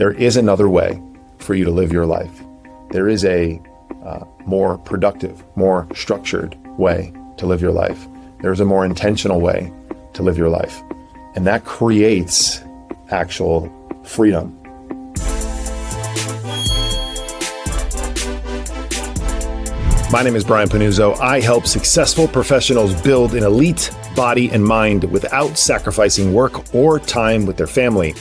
there is another way for you to live your life. There is a more productive, more structured way to live your life. There's a more intentional way to live your life. And that creates actual freedom. My name is Brian Pannuzzo. I help successful professionals build an elite body and mind without sacrificing work or time with their family.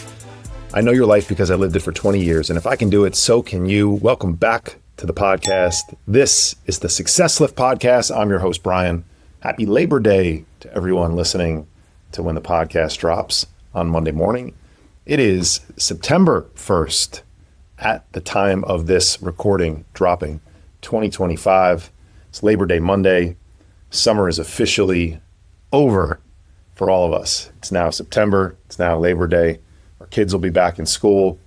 I know your life because I lived it for 20 years, and if I can do it, so can you. Welcome back to the podcast. This is the Success Lift Podcast. I'm your host, Brian. Happy Labor Day to everyone listening to when the podcast drops on Monday morning. It is September 1st at the time of this recording dropping, 2025. It's Labor Day Monday. Summer is officially over for all of us. It's now September. It's now Labor Day. Our kids will be back in school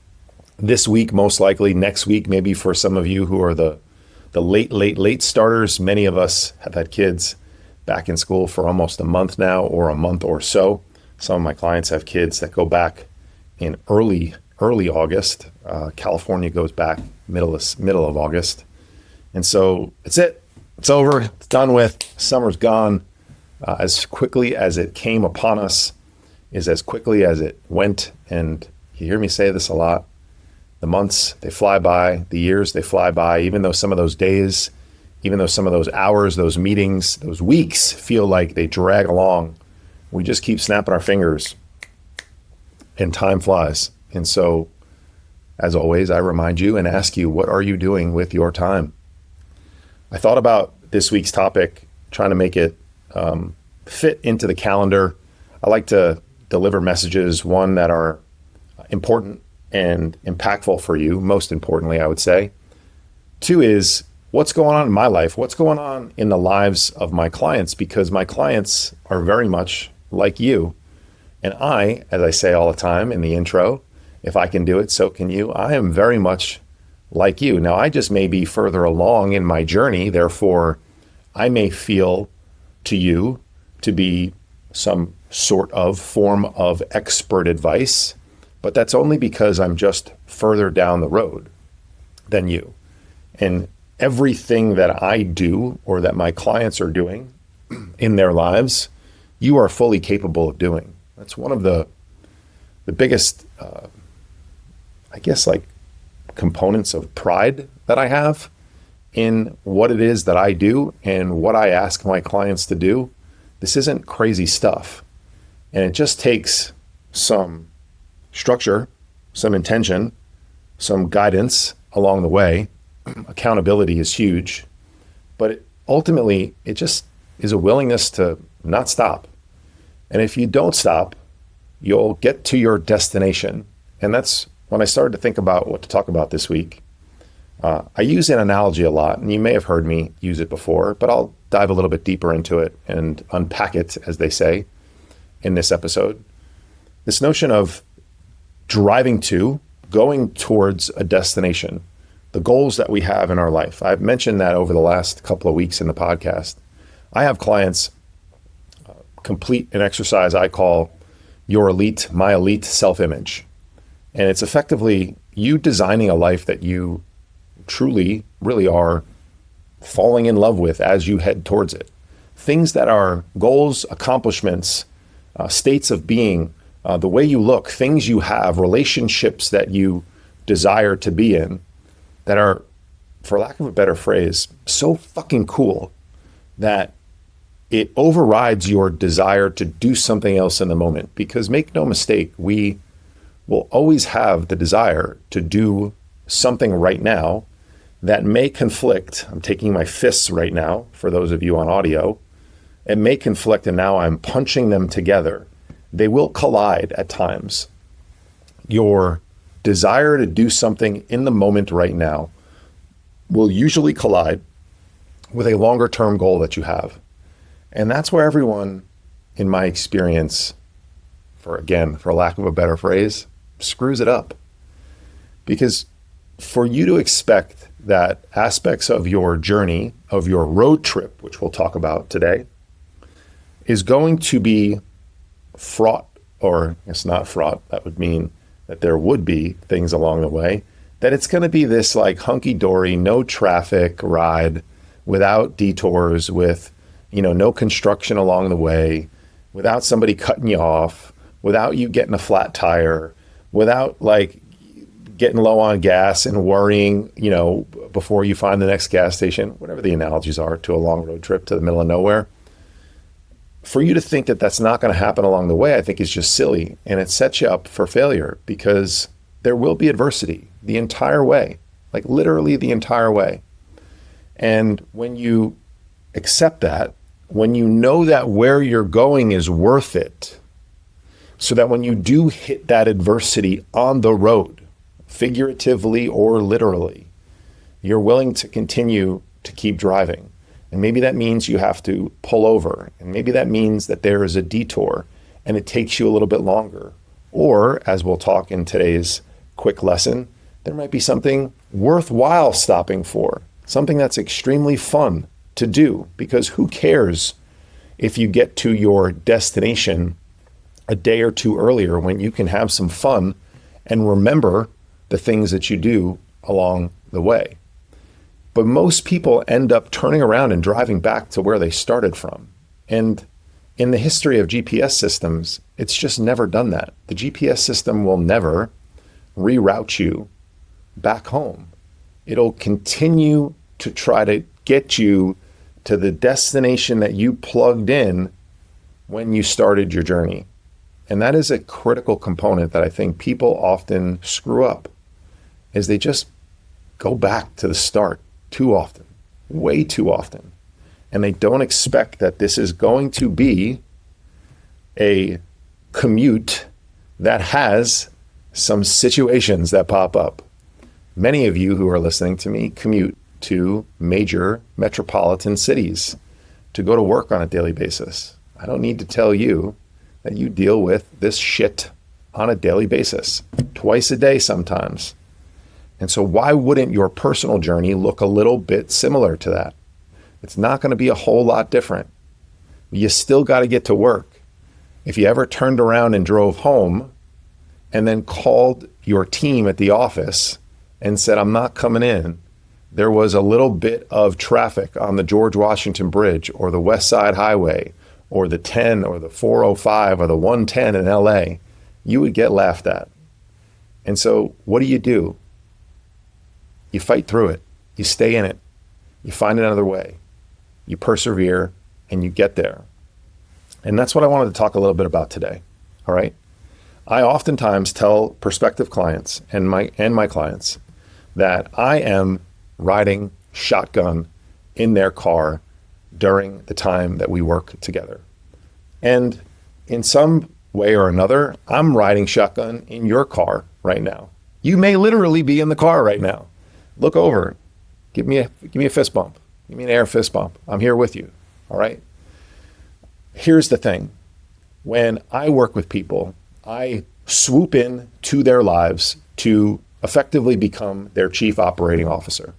this week, most likely. Next week, maybe for some of you who are the late starters. Many of us have had kids back in school for almost a month now, or a month or so. Some of my clients have kids that go back in early August. California goes back middle of August. And so it's it. It's over. It's done with. Summer's gone. As quickly as it came upon us is as quickly as it went. And you hear me say this a lot. The months, they fly by. The years, they fly by. Even though some of those days, even though some of those hours, those meetings, those weeks feel like they drag along, we just keep snapping our fingers and time flies. And so, as always, I remind you and ask you, what are you doing with your time? I thought about this week's topic, trying to make it fit into the calendar. I like to deliver messages, one, that are important and impactful for you, most importantly, I would say. Two is, what's going on in my life? What's going on in the lives of my clients? Because my clients are very much like you. And I, as I say all the time in the intro, if I can do it, so can you. I am very much like you. Now, I just may be further along in my journey. Therefore, I may feel to you to be some sort of form of expert advice, but that's only because I'm just further down the road than you. And everything that I do or that my clients are doing in their lives, you are fully capable of doing. That's one of the biggest, components of pride that I have in what it is that I do and what I ask my clients to do. This isn't crazy stuff. And it just takes some structure, some intention, some guidance along the way. Accountability is huge, but ultimately it just is a willingness to not stop. And if you don't stop, you'll get to your destination. And that's when I started to think about what to talk about this week. I use an analogy a lot, and you may have heard me use it before, but I'll dive a little bit deeper into it and unpack it, as they say, in this episode. This notion of going towards a destination, the goals that we have in our life. I've mentioned that over the last couple of weeks in the podcast. I have clients complete an exercise I call my elite self-image. And it's effectively you designing a life that you truly, really are falling in love with as you head towards it. Things that are goals, accomplishments, states of being, the way you look, things you have, relationships that you desire to be in that are, for lack of a better phrase, so fucking cool that it overrides your desire to do something else in the moment. Because make no mistake, we will always have the desire to do something right now that may conflict. I'm taking my fists right now, for those of you on audio. It may conflict, and now I'm punching them together. They will collide at times. Your desire to do something in the moment right now will usually collide with a longer term goal that you have. And that's where everyone, in my experience, for lack of a better phrase, screws it up. Because for you to expect that aspects of your journey, of your road trip, which we'll talk about today, is going to be fraught, or it's not fraught, that would mean that there would be things along the way, that it's going to be this like hunky-dory, no traffic ride without detours, with, no construction along the way, without somebody cutting you off, without you getting a flat tire, without like getting low on gas and worrying, before you find the next gas station, whatever the analogies are to a long road trip to the middle of nowhere. For you to think that that's not going to happen along the way, I think is just silly. And it sets you up for failure, because there will be adversity the entire way, like literally the entire way. And when you accept that, when you know that where you're going is worth it, so that when you do hit that adversity on the road, figuratively or literally, you're willing to continue to keep driving. And maybe that means you have to pull over. And maybe that means that there is a detour and it takes you a little bit longer. Or, as we'll talk in today's quick lesson, there might be something worthwhile stopping for, something that's extremely fun to do, because who cares if you get to your destination a day or two earlier, when you can have some fun and remember the things that you do along the way. But most people end up turning around and driving back to where they started from. And in the history of GPS systems, it's just never done that. The GPS system will never reroute you back home. It'll continue to try to get you to the destination that you plugged in when you started your journey. And that is a critical component that I think people often screw up, is they just go back to the start too often, way too often. And they don't expect that this is going to be a commute that has some situations that pop up. Many of you who are listening to me commute to major metropolitan cities to go to work on a daily basis. I don't need to tell you that you deal with this shit on a daily basis, twice a day sometimes. And so why wouldn't your personal journey look a little bit similar to that? It's not going to be a whole lot different. You still got to get to work. If you ever turned around and drove home and then called your team at the office and said, I'm not coming in, there was a little bit of traffic on the George Washington Bridge or the West Side Highway or the 10 or the 405 or the 110 in LA, you would get laughed at. And so what do? You fight through it. You stay in it. You find another way. You persevere and you get there. And that's what I wanted to talk a little bit about today. All right. I oftentimes tell prospective clients and my clients that I am riding shotgun in their car during the time that we work together. And in some way or another, I'm riding shotgun in your car right now. You may literally be in the car right now. Look over. Give me a fist bump. Give me an air fist bump. I'm here with you. All right. Here's the thing. When I work with people, I swoop in to their lives to effectively become their chief operating officer.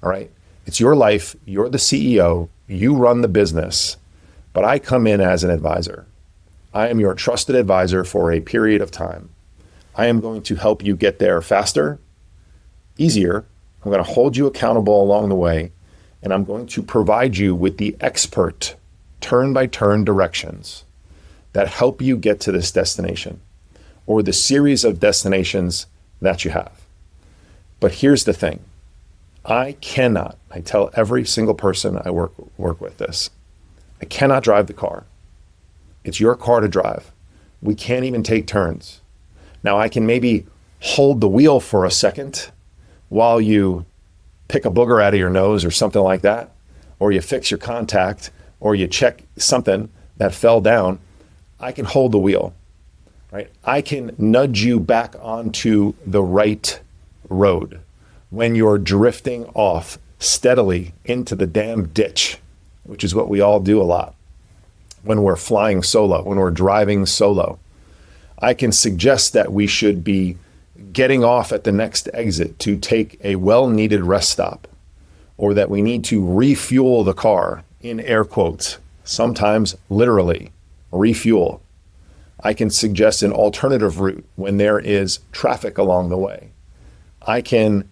All right. It's your life. You're the CEO. You run the business, but I come in as an advisor. I am your trusted advisor for a period of time. I am going to help you get there faster, easier. I'm going to hold you accountable along the way, and I'm going to provide you with the expert turn-by-turn directions that help you get to this destination or the series of destinations that you have. But here's the thing. I tell every single person I work with this, I cannot drive the car. It's your car to drive. We can't even take turns. Now I can maybe hold the wheel for a second while you pick a booger out of your nose or something like that, or you fix your contact, or you check something that fell down. I can hold the wheel, right? I can nudge you back onto the right road when you're drifting off steadily into the damn ditch, which is what we all do a lot when we're flying solo, when we're driving solo. I can suggest that we should be getting off at the next exit to take a well-needed rest stop, or that we need to refuel the car, in air quotes, sometimes literally refuel. I can suggest an alternative route when there is traffic along the way. I can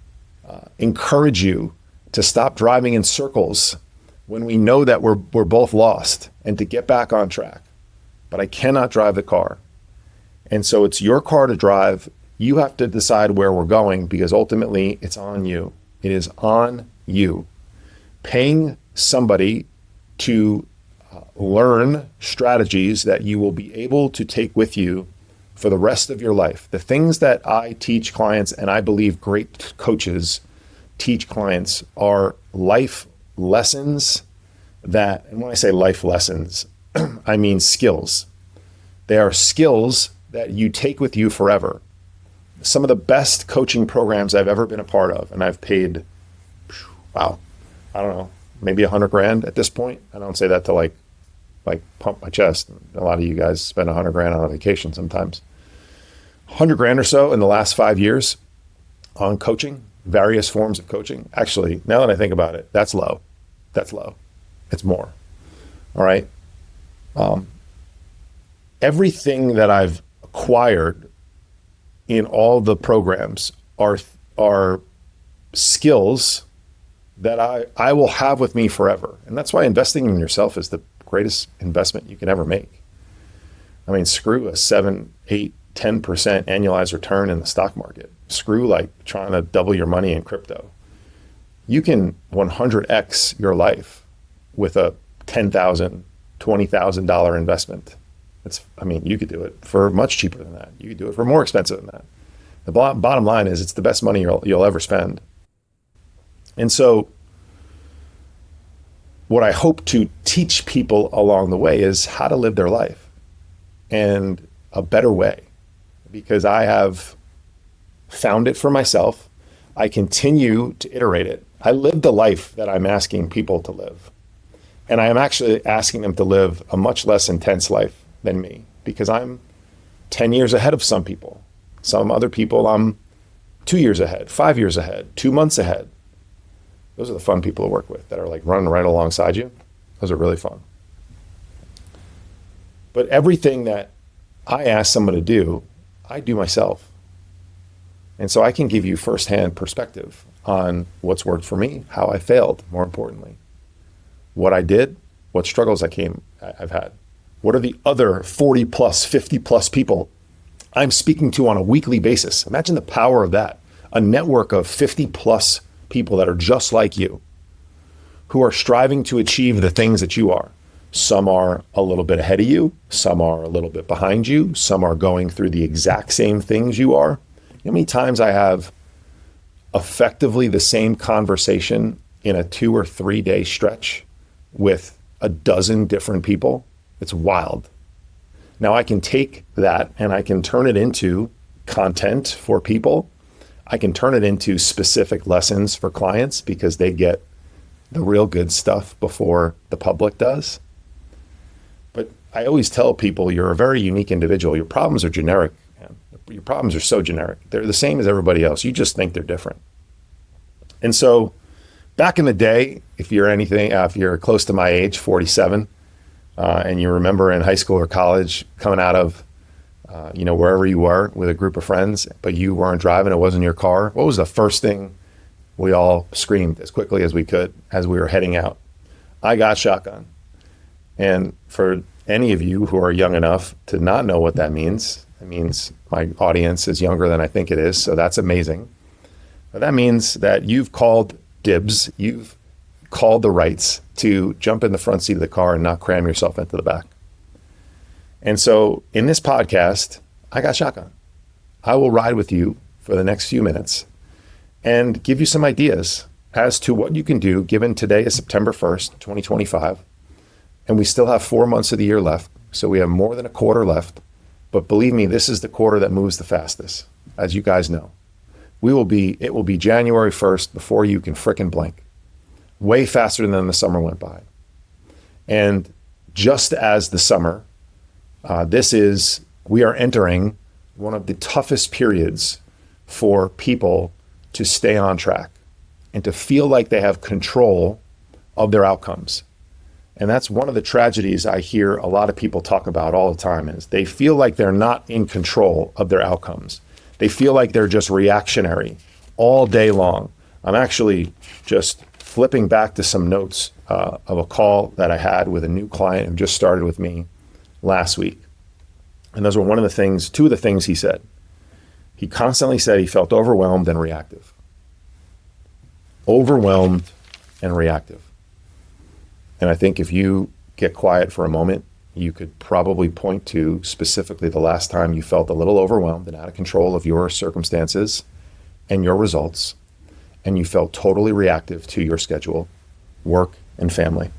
encourage you to stop driving in circles when we know that we're both lost and to get back on track. But I cannot drive the car. And so it's your car to drive. You have to decide where we're going because ultimately it's on you. It is on you. Paying somebody to learn strategies that you will be able to take with you for the rest of your life. The things that I teach clients, and I believe great coaches teach clients, are life lessons that, and when I say life lessons, I mean skills. They are skills that you take with you forever. Some of the best coaching programs I've ever been a part of, and I've paid, wow, I don't know, maybe $100,000 at this point. I don't say that to like pump my chest. A lot of you guys spend $100,000 on a vacation sometimes. $100,000 or so in the last 5 years on coaching, various forms of coaching. Actually, now that I think about it, that's low. That's low. It's more. All right. Everything that I've acquired in all the programs are skills that I will have with me forever. And that's why investing in yourself is the greatest investment you can ever make. I mean, screw a 7, 8, 10% annualized return in the stock market. Screw like trying to double your money in crypto. You can 100x your life with a $10,000, $20,000 investment. You could do it for much cheaper than that. You could do it for more expensive than that. The bottom line is it's the best money you'll ever spend. And so what I hope to teach people along the way is how to live their life and a better way, because I have found it for myself. I continue to iterate it. I live the life that I'm asking people to live. And I am actually asking them to live a much less intense life than me, because I'm 10 years ahead of some people. Some other people, I'm 2 years ahead, 5 years ahead, 2 months ahead. Those are the fun people to work with that are like running right alongside you. Those are really fun. But everything that I ask someone to do, I do myself. And so I can give you firsthand perspective on what's worked for me, how I failed, more importantly, what I did, what struggles I've had. What are the other 40 plus, 50 plus people I'm speaking to on a weekly basis? Imagine the power of that. A network of 50 plus people that are just like you, who are striving to achieve the things that you are. Some are a little bit ahead of you. Some are a little bit behind you. Some are going through the exact same things you are. You know how many times I have effectively the same conversation in a 2 or 3 day stretch with a dozen different people? It's wild. Now I can take that and I can turn it into content for people. I can turn it into specific lessons for clients because they get the real good stuff before the public does. But I always tell people you're a very unique individual. Your problems are generic, man. Your problems are so generic. They're the same as everybody else. You just think they're different. And so back in the day, if you're close to my age, 47, and you remember in high school or college coming out of, wherever you were with a group of friends, but you weren't driving, it wasn't your car. What was the first thing we all screamed as quickly as we could as we were heading out? I got shotgun. And for any of you who are young enough to not know what that means, it means my audience is younger than I think it is. So that's amazing. But that means that you've called dibs. You've called the rights to jump in the front seat of the car and not cram yourself into the back. And so in this podcast, I got shotgun. I will ride with you for the next few minutes and give you some ideas as to what you can do, given today is September 1st, 2025, and we still have 4 months of the year left. So we have more than a quarter left. But believe me, this is the quarter that moves the fastest, as you guys know. It will be January 1st before you can frickin' blink. Way faster than the summer went by. And just as the summer, we are entering one of the toughest periods for people to stay on track and to feel like they have control of their outcomes. And that's one of the tragedies I hear a lot of people talk about all the time is they feel like they're not in control of their outcomes. They feel like they're just reactionary all day long. I'm actually just flipping back to some notes of a call that I had with a new client who just started with me last week. And those were two of the things he said. He constantly said he felt overwhelmed and reactive. Overwhelmed and reactive. And I think if you get quiet for a moment, you could probably point to specifically the last time you felt a little overwhelmed and out of control of your circumstances and your results, and you felt totally reactive to your schedule, work, and family.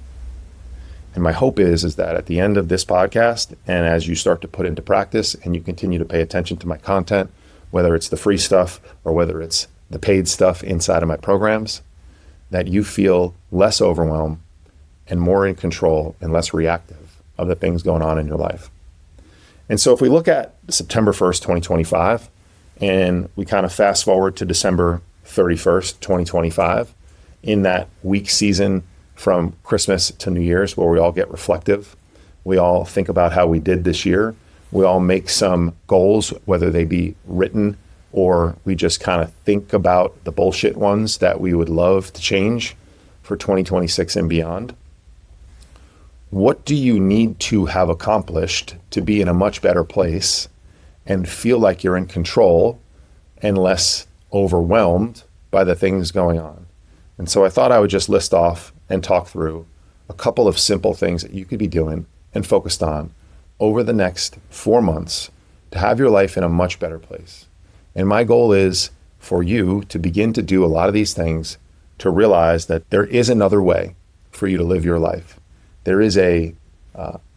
And my hope is that at the end of this podcast, and as you start to put into practice and you continue to pay attention to my content, whether it's the free stuff or whether it's the paid stuff inside of my programs, that you feel less overwhelmed and more in control and less reactive of the things going on in your life. And so if we look at September 1st, 2025, and we kind of fast forward to December 31st, 2025, in that week season from Christmas to New Year's where we all get reflective, we all think about how we did this year, we all make some goals, whether they be written or we just kind of think about the bullshit ones that we would love to change for 2026 and beyond. What do you need to have accomplished to be in a much better place and feel like you're in control and less overwhelmed by the things going on? And so I thought I would just list off and talk through a couple of simple things that you could be doing and focused on over the next 4 months to have your life in a much better place. And my goal is for you to begin to do a lot of these things to realize that there is another way for you to live your life. There is a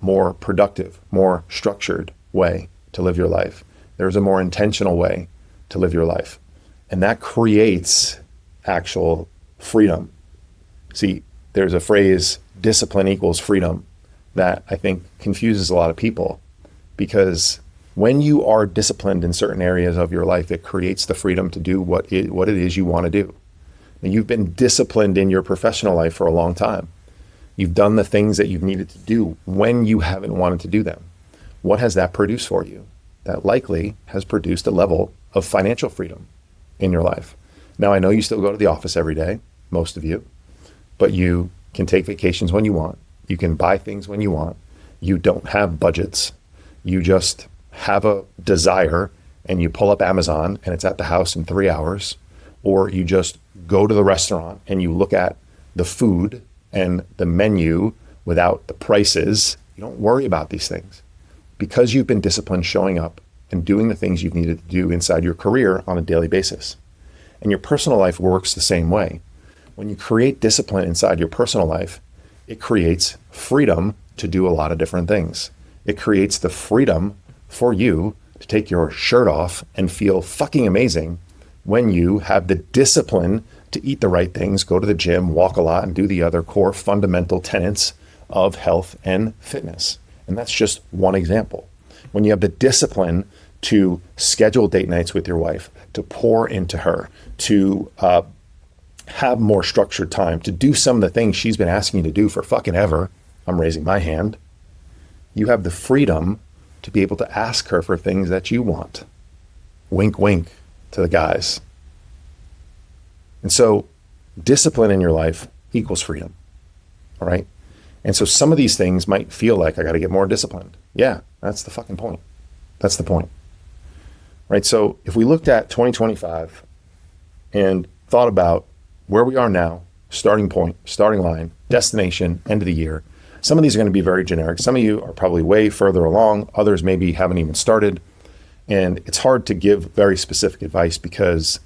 more productive, more structured way to live your life. There's a more intentional way to live your life. And that creates actual freedom. See, there's a phrase, discipline equals freedom, that I think confuses a lot of people, because when you are disciplined in certain areas of your life, it creates the freedom to do what it is you want to do. And you've been disciplined in your professional life for a long time. You've done the things that you've needed to do when you haven't wanted to do them. What has that produced for you? That likely has produced a level of financial freedom in your life. Now, I know you still go to the office every day, most of you, but you can take vacations when you want. You can buy things when you want. You don't have budgets. You just have a desire and you pull up Amazon and it's at the house in 3 hours, or you just go to the restaurant and you look at the food and the menu without the prices. You don't worry about these things because you've been disciplined showing up and doing the things you've needed to do inside your career on a daily basis. And your personal life works the same way. When you create discipline inside your personal life, it creates freedom to do a lot of different things. It creates the freedom for you to take your shirt off and feel fucking amazing when you have the discipline to eat the right things, go to the gym, walk a lot, and do the other core fundamental tenets of health and fitness. And that's just one example. When you have the discipline to schedule date nights with your wife, to pour into her, to have more structured time, to do some of the things she's been asking you to do for fucking ever, I'm raising my hand, you have the freedom to be able to ask her for things that you want. Wink, wink to the guys. And so discipline in your life equals freedom, all right? And so some of these things might feel like I got to get more disciplined. Yeah, that's the fucking point. That's the point, right? So if we looked at 2025 and thought about where we are now, starting point, starting line, destination, end of the year, some of these are going to be very generic. Some of you are probably way further along. Others maybe haven't even started. And it's hard to give very specific advice because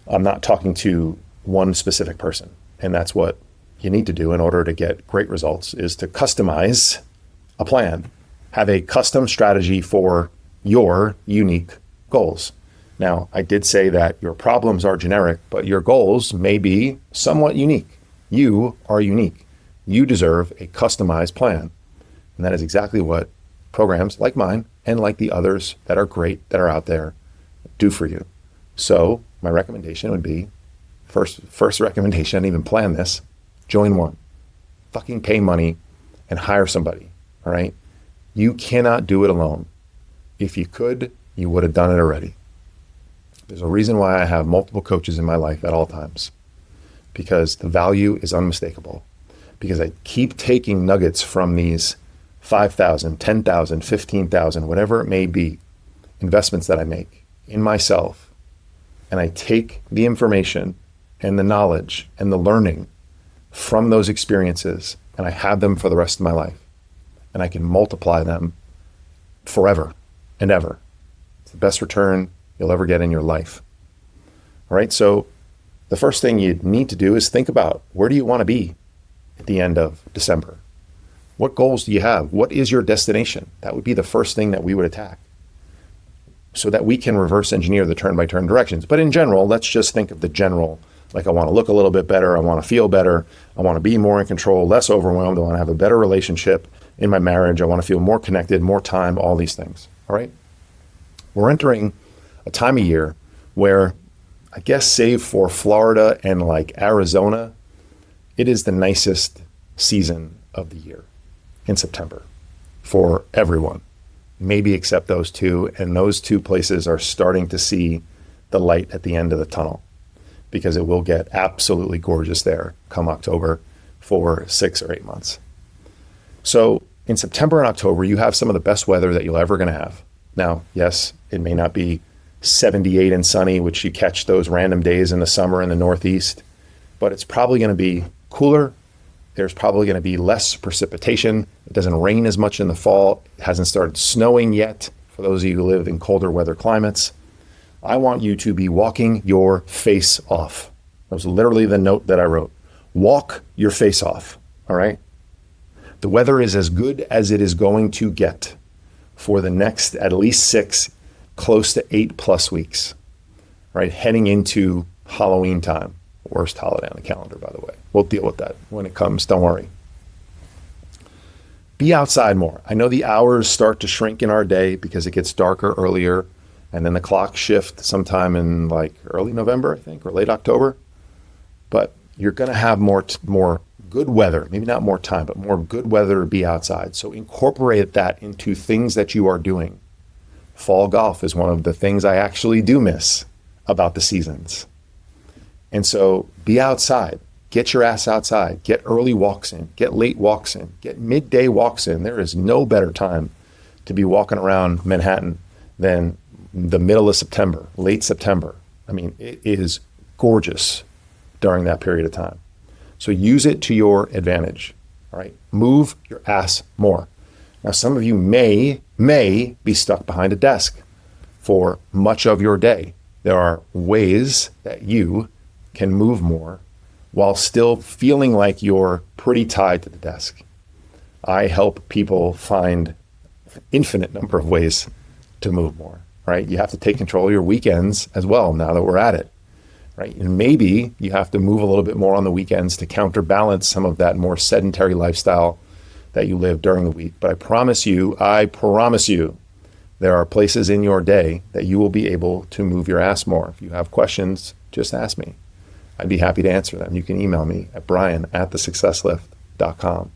I'm not talking to one specific person. And that's what you need to do in order to get great results, is to customize a plan, have a custom strategy for your unique goals. Now, I did say that your problems are generic, but your goals may be somewhat unique. You are unique. You deserve a customized plan. And that is exactly what programs like mine and like the others that are great that are out there do for you. So my recommendation would be, first recommendation, I didn't even plan this, join one. fucking pay money and hire somebody, all right? You cannot do it alone. If you could, you would have done it already. There's a reason why I have multiple coaches in my life at all times, because the value is unmistakable. Because I keep taking nuggets from these 5,000, 10,000, 15,000, whatever it may be, investments that I make in myself, and I take the information and the knowledge and the learning from those experiences, and I have them for the rest of my life, and I can multiply them forever and ever. It's the best return you'll ever get in your life. All right, so the first thing you need to do is think about, where do you want to be at the end of December? What goals do you have? What is your destination? That would be the first thing that we would attack, so that we can reverse engineer the turn-by-turn directions. But in general, let's just think of the general, like I want to look a little bit better, I want to feel better, I want to be more in control, less overwhelmed, I want to have a better relationship in my marriage, I want to feel more connected, more time, all these things, all right? We're entering a time of year where, I guess save for Florida and like Arizona, it is the nicest season of the year in September for everyone, maybe except those two. And those two places are starting to see the light at the end of the tunnel, because it will get absolutely gorgeous there come October for 6 or 8 months. So in September and October, you have some of the best weather that you'll ever going to have. Now, yes, it may not be 78 and sunny, which you catch those random days in the summer in the Northeast, but it's probably going to be cooler. There's probably going to be less precipitation. It doesn't rain as much in the fall. It hasn't started snowing yet for those of you who live in colder weather climates. I want you to be walking your face off. That was literally the note that I wrote. Walk your face off, all right? The weather is as good as it is going to get for the next at least 6, close to 8+ weeks, right? Heading into Halloween time. Worst holiday on the calendar, by the way. We'll deal with that when it comes, don't worry. Be outside more. I know the hours start to shrink in our day because it gets darker earlier, and then the clock shift sometime in like early November, I think, or late October. But you're going to have more good weather, maybe not more time, but more good weather to be outside. So incorporate that into things that you are doing. Fall golf is one of the things I actually do miss about the seasons. And so be outside, get your ass outside, get early walks in, get late walks in, get midday walks in. There is no better time to be walking around Manhattan than the middle of September, late September. I mean, it is gorgeous during that period of time. So use it to your advantage, all right? Move your ass more. Now, some of you may be stuck behind a desk for much of your day. There are ways that you can move more while still feeling like you're pretty tied to the desk. I help people find an infinite number of ways to move more, right? You have to take control of your weekends as well now that we're at it, right? And maybe you have to move a little bit more on the weekends to counterbalance some of that more sedentary lifestyle that you live during the week. But I promise you, there are places in your day that you will be able to move your ass more. If you have questions, just ask me. I'd be happy to answer them. You can email me at brian@thesuccesslift.com.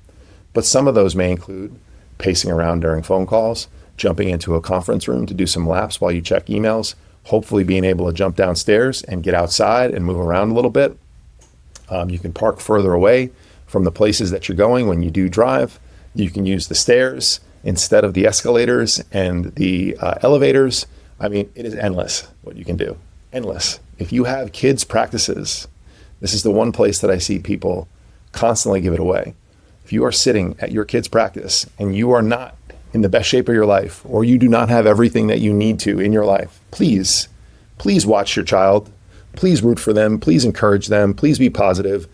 But some of those may include pacing around during phone calls, jumping into a conference room to do some laps while you check emails, hopefully being able to jump downstairs and get outside and move around a little bit. You can park further away from the places that you're going when you do drive. You can use the stairs instead of the escalators and the elevators. I mean, it is endless what you can do. Endless. If you have kids' practices, this is the one place that I see people constantly give it away. If you are sitting at your kids' practice and you are not in the best shape of your life, or you do not have everything that you need to in your life, please watch your child. Please root for them. Please encourage them. Please be positive.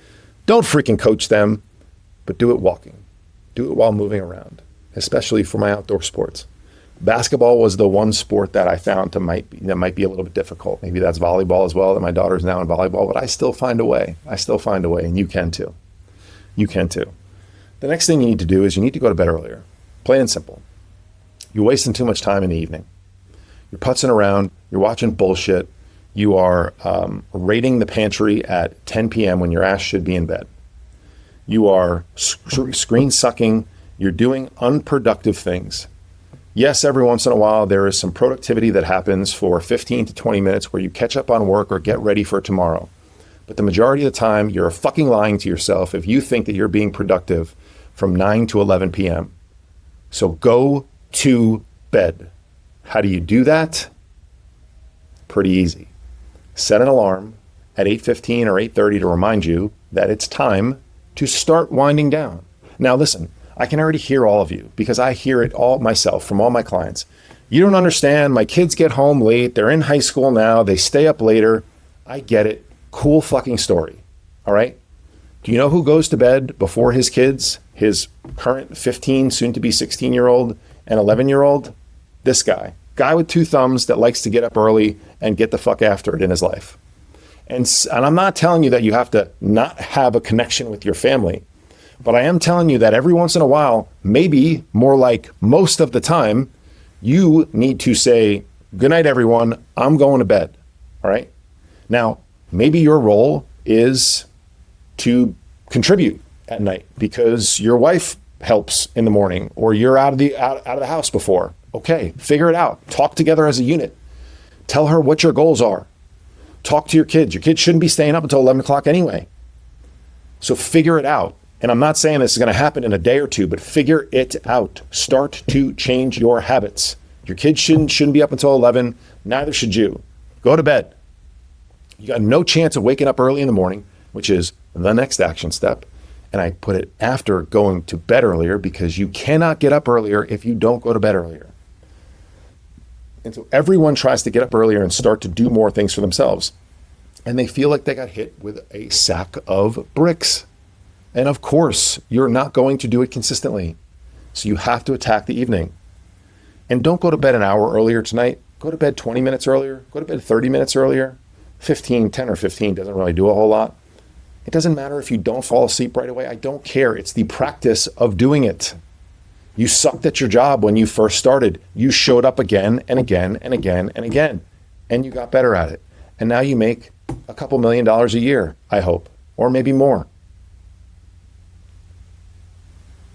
Don't freaking coach them, but do it walking. Do it while moving around, especially for my outdoor sports. Basketball was the one sport that I found that might be a little bit difficult. Maybe that's volleyball as well, that my daughter's now in volleyball, but I still find a way. And you can too. The next thing you need to do is you need to go to bed earlier. Plain and simple. You're wasting too much time in the evening. You're putzing around. You're watching bullshit. You are raiding the pantry at 10 p.m. when your ass should be in bed. You are screen sucking. You're doing unproductive things. Yes, every once in a while, there is some productivity that happens for 15 to 20 minutes where you catch up on work or get ready for tomorrow. But the majority of the time, you're fucking lying to yourself if you think that you're being productive from 9 to 11 p.m. So go to bed. How do you do that? Pretty easy. Set an alarm at 8:15 or 8:30 to remind you that it's time to start winding down. Now listen, I can already hear all of you because I hear it all myself from all my clients. You don't understand. My kids get home late. They're in high school now. They stay up later. I get it. Cool fucking story. All right. Do you know who goes to bed before his kids? His current 15, soon to be 16-year-old and 11-year-old? This guy with two thumbs that likes to get up early and get the fuck after it in his life. And I'm not telling you that you have to not have a connection with your family, but I am telling you that every once in a while, maybe more like most of the time, you need to say, good night, everyone. I'm going to bed. All right. Now, maybe your role is to contribute at night because your wife helps in the morning or you're out of the house before. Okay, figure it out. Talk together as a unit. Tell her what your goals are. Talk to your kids. Your kids shouldn't be staying up until 11 o'clock anyway. So figure it out. And I'm not saying this is going to happen in a day or two, but figure it out. Start to change your habits. Your kids shouldn't be up until 11. Neither should you. Go to bed. You got no chance of waking up early in the morning, which is the next action step. And I put it after going to bed earlier because you cannot get up earlier if you don't go to bed earlier. And so everyone tries to get up earlier and start to do more things for themselves. And they feel like they got hit with a sack of bricks. And of course, you're not going to do it consistently. So you have to attack the evening. And don't go to bed an hour earlier tonight. Go to bed 20 minutes earlier. Go to bed 30 minutes earlier. 10 or 15 doesn't really do a whole lot. It doesn't matter if you don't fall asleep right away. I don't care. It's the practice of doing it. You sucked at your job when you first started. You showed up again and again and again and again, and you got better at it. And now you make a couple $1 million a year, I hope, or maybe more.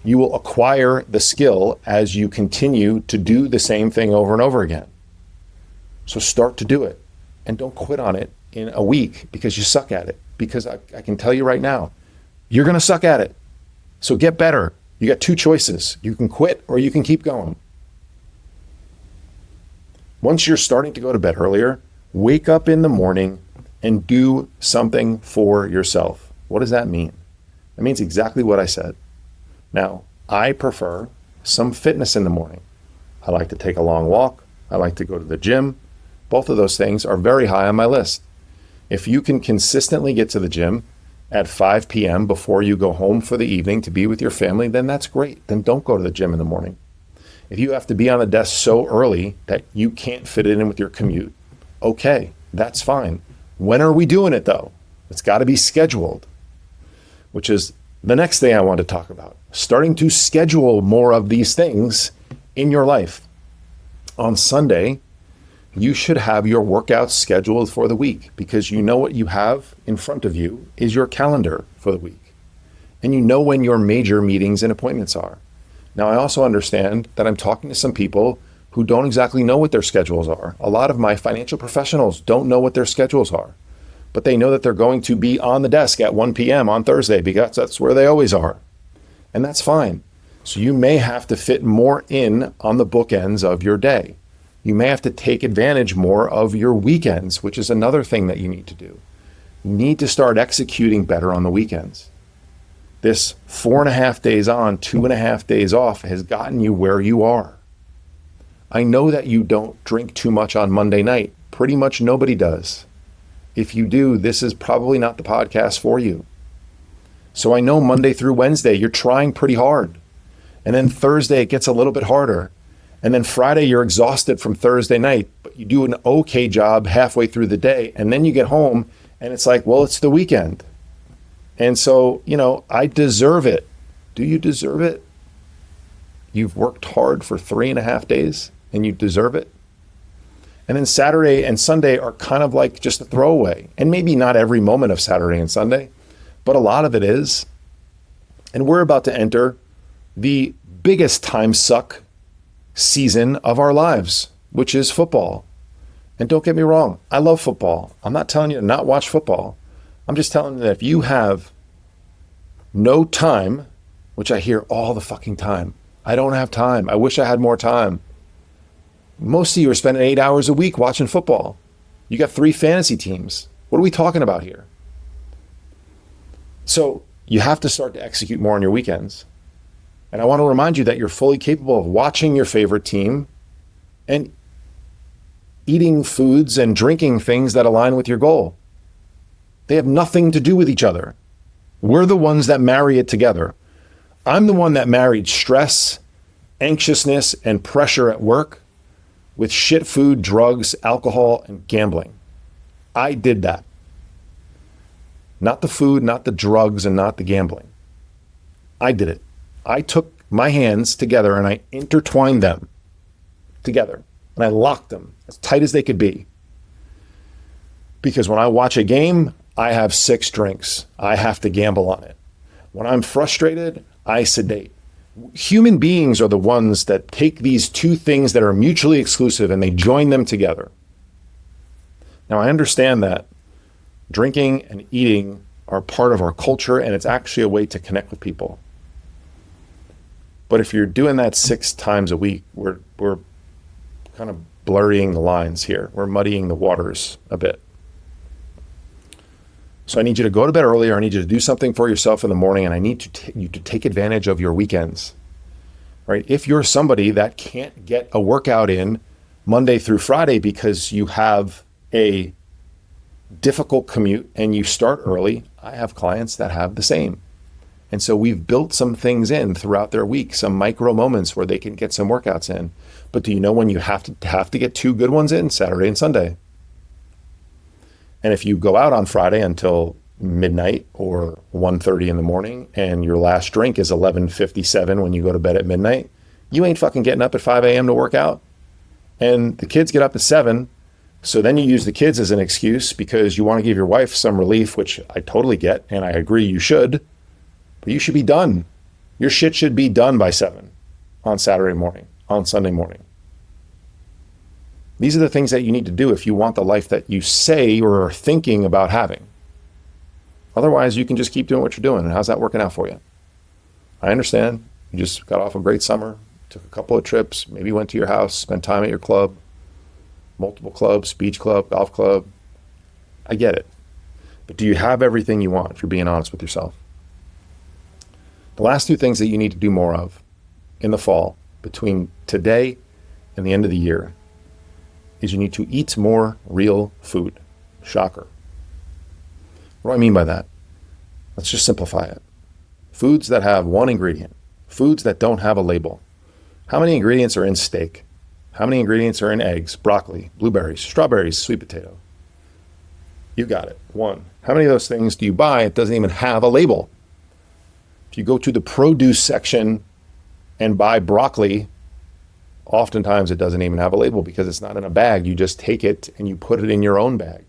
You will acquire the skill as you continue to do the same thing over and over again. So start to do it and don't quit on it in a week because you suck at it. Because I can tell you right now, you're going to suck at it. So get better. You got two choices. You can quit or you can keep going. Once you're starting to go to bed earlier, wake up in the morning and do something for yourself. What does that mean? It means exactly what I said. Now, I prefer some fitness in the morning. I like to take a long walk. I like to go to the gym. Both of those things are very high on my list. If you can consistently get to the gym at 5 p.m. before you go home for the evening to be with your family, then that's great. Then don't go to the gym in the morning. If you have to be on the desk so early that you can't fit it in with your commute, okay, that's fine. When are we doing it though? It's got to be scheduled, which is the next thing I want to talk about. Starting to schedule more of these things in your life. On Sunday, you should have your workouts scheduled for the week because you know what you have in front of you is your calendar for the week. And you know when your major meetings and appointments are. Now, I also understand that I'm talking to some people who don't exactly know what their schedules are. A lot of my financial professionals don't know what their schedules are, but they know that they're going to be on the desk at 1 p.m. on Thursday because that's where they always are. And that's fine. So you may have to fit more in on the bookends of your day. You may have to take advantage more of your weekends, which is another thing that you need to do. You need to start executing better on the weekends. This 4.5 days on, 2.5 days off has gotten you where you are. I know that you don't drink too much on Monday night. Pretty much nobody does. If you do, this is probably not the podcast for you. So I know Monday through Wednesday, you're trying pretty hard. And then Thursday, it gets a little bit harder. And then Friday, you're exhausted from Thursday night, but you do an okay job halfway through the day. And then you get home and it's like, well, it's the weekend. And so, I deserve it. Do you deserve it? You've worked hard for 3.5 days and you deserve it. And then Saturday and Sunday are kind of like just a throwaway. And maybe not every moment of Saturday and Sunday, but a lot of it is. And we're about to enter the biggest time suck season of our lives, which is football. And don't get me wrong, I love football. I'm not telling you to not watch football. I'm just telling you that if you have no time, which I hear all the fucking time, I don't have time. I wish I had more time. Most of you are spending 8 hours a week watching football. You got 3 fantasy teams. What are we talking about here? So you have to start to execute more on your weekends. And I want to remind you that you're fully capable of watching your favorite team and eating foods and drinking things that align with your goal. They have nothing to do with each other. We're the ones that marry it together. I'm the one that married stress, anxiousness, and pressure at work with shit food, drugs, alcohol, and gambling. I did that. Not the food, not the drugs, and not the gambling. I did it. I took my hands together and I intertwined them together and I locked them as tight as they could be. Because when I watch a game, I have 6 drinks. I have to gamble on it. When I'm frustrated, I sedate. Human beings are the ones that take these 2 things that are mutually exclusive and they join them together. Now, I understand that drinking and eating are part of our culture and it's actually a way to connect with people. But if you're doing that 6 times a week, we're kind of blurring the lines here. We're muddying the waters a bit. So I need you to go to bed earlier. I need you to do something for yourself in the morning, and I need you to take advantage of your weekends, right? If you're somebody that can't get a workout in Monday through Friday because you have a difficult commute and you start early, I have clients that have the same. And so we've built some things in throughout their week, some micro moments where they can get some workouts in. But do you know when you have to get 2 good ones in? Saturday and Sunday. And if you go out on Friday until midnight or 1:30 in the morning and your last drink is 11:57 when you go to bed at midnight, you ain't fucking getting up at 5 a.m. to work out. And the kids get up at 7. So then you use the kids as an excuse because you want to give your wife some relief, which I totally get. And I agree you should. But you should be done. Your shit should be done by 7 on Saturday morning, on Sunday morning. These are the things that you need to do if you want the life that you say or are thinking about having. Otherwise, you can just keep doing what you're doing. And how's that working out for you? I understand. You just got off a great summer, took a couple of trips, maybe went to your house, spent time at your club, multiple clubs, beach club, golf club. I get it. But do you have everything you want if you're being honest with yourself? The last 2 things that you need to do more of in the fall between today and the end of the year is you need to eat more real food. Shocker. What do I mean by that? Let's just simplify it. Foods that have 1 ingredient. Foods that don't have a label. How many ingredients are in steak? How many ingredients are in eggs, broccoli, blueberries, strawberries, sweet potato? You got it. 1. How many of those things do you buy? It doesn't even have a label. If you go to the produce section and buy broccoli, oftentimes it doesn't even have a label because it's not in a bag. You just take it and you put it in your own bag.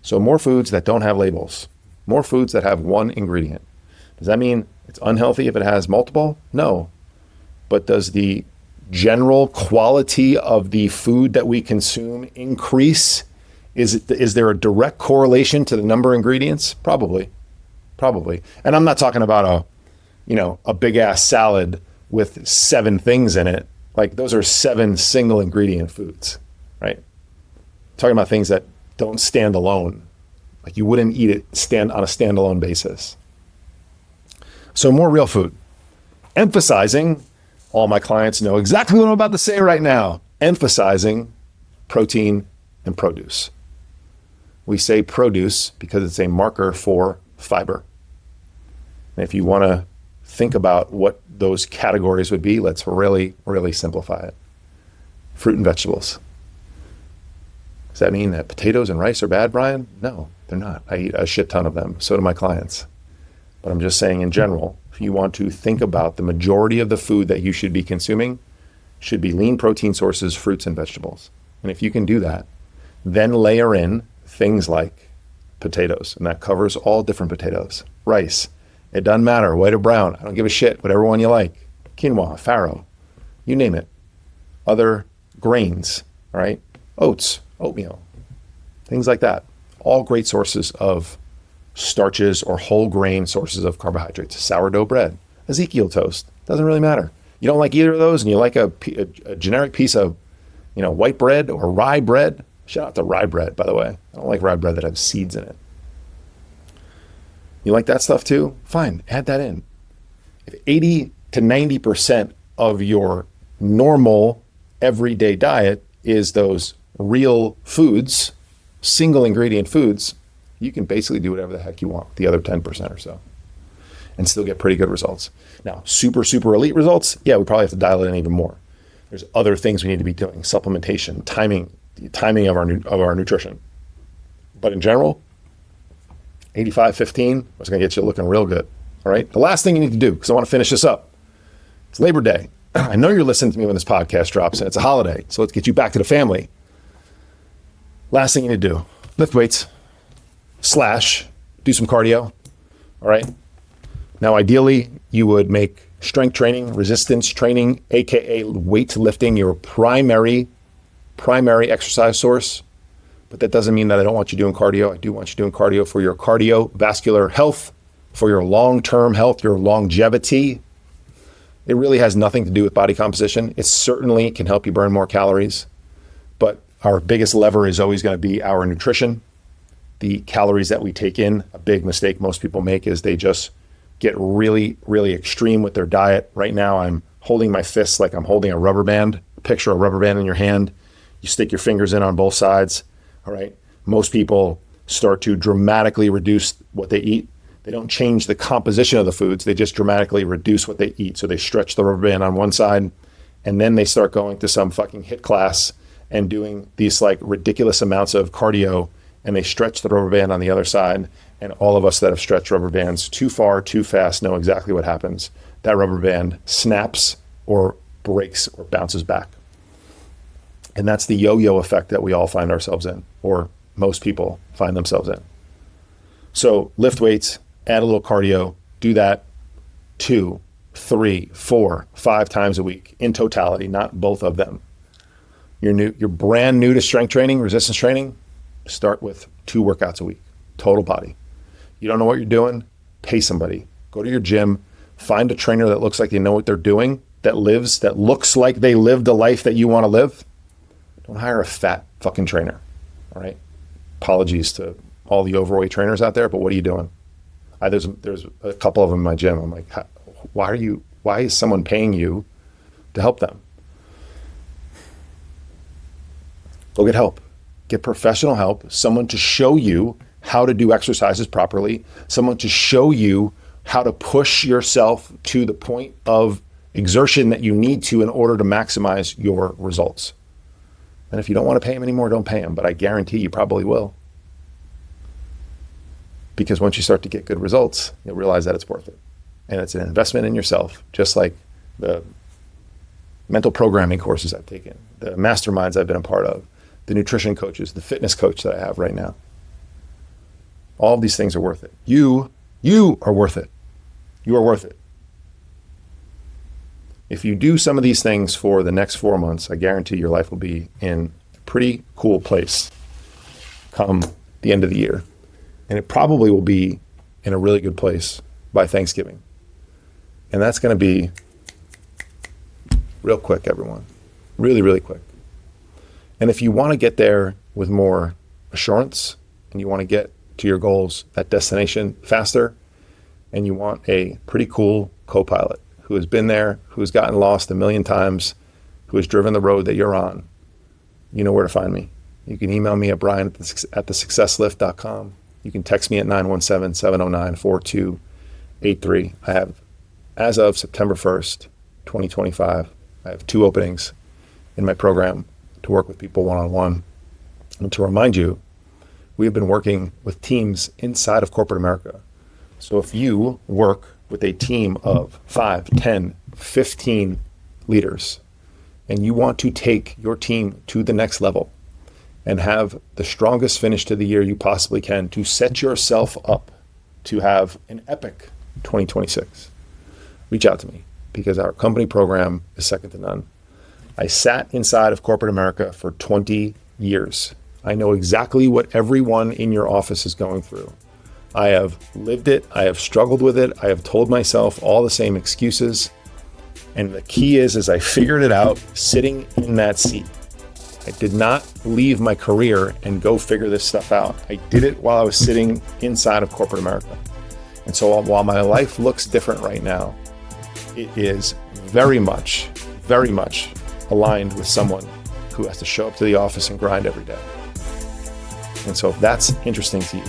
So more foods that don't have labels, more foods that have 1 ingredient. Does that mean it's unhealthy if it has multiple? No. But does the general quality of the food that we consume increase? Is there a direct correlation to the number of ingredients? Probably. And I'm not talking about a big ass salad with 7 things in it. Like those are 7 single ingredient foods, right? Talking about things that don't stand alone. Like you wouldn't eat it on a standalone basis. So more real food. Emphasizing, all my clients know exactly what I'm about to say right now. Emphasizing protein and produce. We say produce because it's a marker for fiber. And if you want to think about what those categories would be, let's really, really simplify it. Fruit and vegetables. Does that mean that potatoes and rice are bad, Brian? No, they're not. I eat a shit ton of them. So do my clients. But I'm just saying in general, if you want to think about the majority of the food that you should be consuming, should be lean protein sources, fruits and vegetables. And if you can do that, then layer in things like potatoes, and that covers all different potatoes, rice, It doesn't matter, white or brown. I don't give a shit, whatever one you like. Quinoa, farro, you name it. Other grains, all right? Oats, oatmeal, things like that. All great sources of starches or whole grain sources of carbohydrates. Sourdough bread, Ezekiel toast, doesn't really matter. You don't like either of those and you like a generic piece of, white bread or rye bread. Shout out to rye bread, by the way. I don't like rye bread that has seeds in it. You like that stuff too? Fine, add that in. If 80 to 90% of your normal everyday diet is those real foods, single ingredient foods, you can basically do whatever the heck you want with the other 10% or so and still get pretty good results. Now, super, super elite results, yeah, we probably have to dial it in even more. There's other things we need to be doing, supplementation, timing of our nutrition. But in general, 85-15 was going to get you looking real good. All right. The last thing you need to do, because I want to finish this up, it's Labor Day. I know you're listening to me when this podcast drops, and it's a holiday. So let's get you back to the family. Last thing you need to do, lift weights / do some cardio. All right. Now, ideally, you would make strength training, resistance training, aka weightlifting, your primary exercise source. But that doesn't mean that I don't want you doing cardio. I do want you doing cardio for your cardiovascular health, for your long-term health, your longevity. It really has nothing to do with body composition. It certainly can help you burn more calories, but our biggest lever is always going to be our nutrition. The calories that we take in, a big mistake most people make is they just get really, really extreme with their diet. Right now, I'm holding my fists like I'm holding a rubber band. Picture a rubber band in your hand. You stick your fingers in on both sides. All right. Most people start to dramatically reduce what they eat. They don't change the composition of the foods. They just dramatically reduce what they eat. So they stretch the rubber band on one side, and then they start going to some fucking HIIT class and doing these like ridiculous amounts of cardio, and they stretch the rubber band on the other side. And all of us that have stretched rubber bands too far, too fast, know exactly what happens. That rubber band snaps or breaks or bounces back. And that's the yo-yo effect that we all find ourselves in, or most people find themselves in. So lift weights, add a little cardio, do that 2, 3, 4, 5 times a week in totality, not both of them. You're brand new to strength training, resistance training, start with 2 workouts a week, total body. You don't know what you're doing, pay somebody. Go to your gym, find a trainer that looks like they know what they're doing, that looks like they lived a life that you want to live. Don't hire a fat fucking trainer, all right? Apologies to all the overweight trainers out there, but what are you doing? There's a couple of them in my gym. I'm like, why is someone paying you to help them? Go get help. Get professional help, someone to show you how to do exercises properly, someone to show you how to push yourself to the point of exertion that you need to in order to maximize your results. And if you don't want to pay them anymore, don't pay them, but I guarantee you probably will. Because once you start to get good results, you'll realize that it's worth it. And it's an investment in yourself, just like the mental programming courses I've taken, the masterminds I've been a part of, the nutrition coaches, the fitness coach that I have right now. All of these things are worth it. You are worth it. You are worth it. If you do some of these things for the next 4 months, I guarantee your life will be in a pretty cool place come the end of the year. And it probably will be in a really good place by Thanksgiving. And that's going to be real quick, everyone. Really, really quick. And if you want to get there with more assurance and you want to get to your goals, that destination faster, and you want a pretty cool co-pilot who has been there, who has gotten lost a million times, who has driven the road that you're on, you know where to find me. You can email me at brian@thesuccesslift.com. You can text me at 917-709-4283. I have, as of September 1st, 2025, I have 2 openings in my program to work with people one-on-one. And to remind you, we have been working with teams inside of corporate America. So if you work with a team of 5, 10, 15 leaders, and you want to take your team to the next level and have the strongest finish to the year you possibly can to set yourself up to have an epic 2026. Reach out to me because our company program is second to none. I sat inside of corporate America for 20 years. I know exactly what everyone in your office is going through. I have lived it. I have struggled with it. I have told myself all the same excuses. And the key is I figured it out sitting in that seat. I did not leave my career and go figure this stuff out. I did it while I was sitting inside of corporate America. And so while my life looks different right now, it is very much aligned with someone who has to show up to the office and grind every day. And so if that's interesting to you,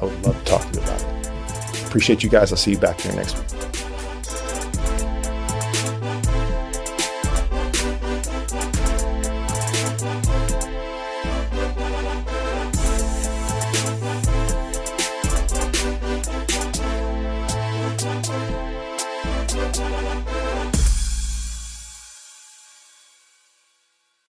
I would love to talk to you about it. Appreciate you guys. I'll see you back here next week.